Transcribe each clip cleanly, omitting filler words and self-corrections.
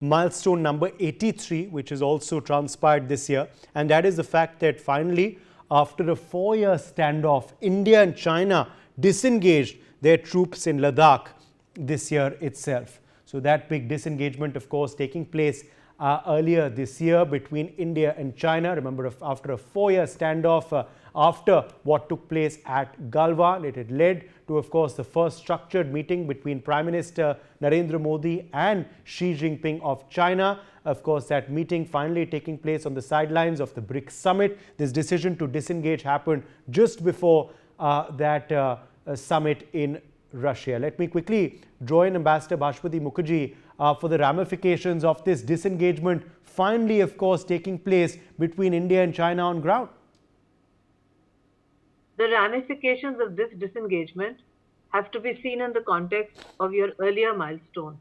milestone number 83, which is also transpired this year. And that is the fact that finally, after a 4-year standoff, India and China disengaged their troops in Ladakh this year itself. So that big disengagement, of course, taking place earlier this year between India and China. Remember, after a 4-year standoff, after what took place at Galwan, it had led to, of course, the first structured meeting between Prime Minister Narendra Modi and Xi Jinping of China. Of course, that meeting finally taking place on the sidelines of the BRICS summit. This decision to disengage happened just before that summit in Russia. Let me quickly draw in Ambassador Bhashpati Mukherjee for the ramifications of this disengagement finally, of course, taking place between India and China on ground. The ramifications of this disengagement have to be seen in the context of your earlier milestone,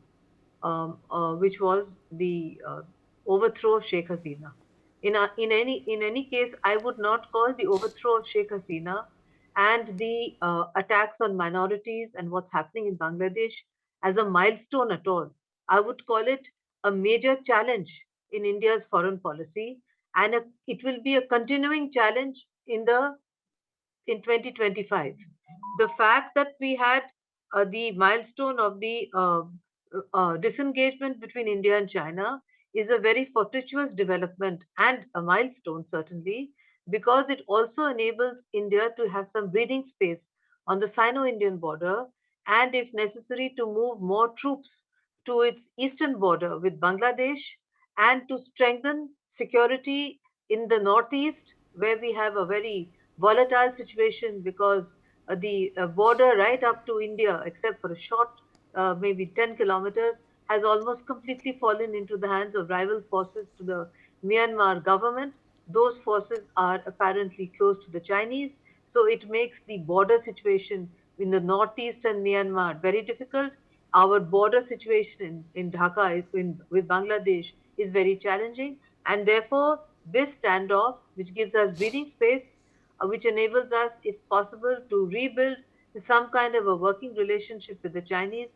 which was the overthrow of Sheikh Hasina. In any case, I would not call the overthrow of Sheikh Hasina and the attacks on minorities and what's happening in Bangladesh as a milestone at all. I would call it a major challenge in India's foreign policy, and it will be a continuing challenge in 2025. The fact that we had the milestone of the disengagement between India and China is a very fortuitous development and a milestone, certainly, because it also enables India to have some breathing space on the Sino-Indian border and, if necessary, to move more troops to its eastern border with Bangladesh and to strengthen security in the northeast, where we have a very volatile situation because the border right up to India, except for a short, maybe 10 kilometers, has almost completely fallen into the hands of rival forces to the Myanmar government. Those forces are apparently close to the Chinese, so it makes the border situation in the northeast and Myanmar very difficult. Our border situation in Dhaka with Bangladesh is very challenging, and therefore this standoff, which gives us breathing space, which enables us, if possible, to rebuild some kind of a working relationship with the Chinese,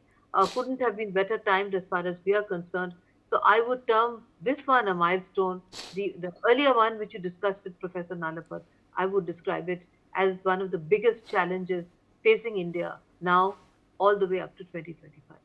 couldn't have been better timed as far as we are concerned. So I would term this one a milestone. The earlier one, which you discussed with Professor Nalapat, I would describe it as one of the biggest challenges facing India now all the way up to 2025.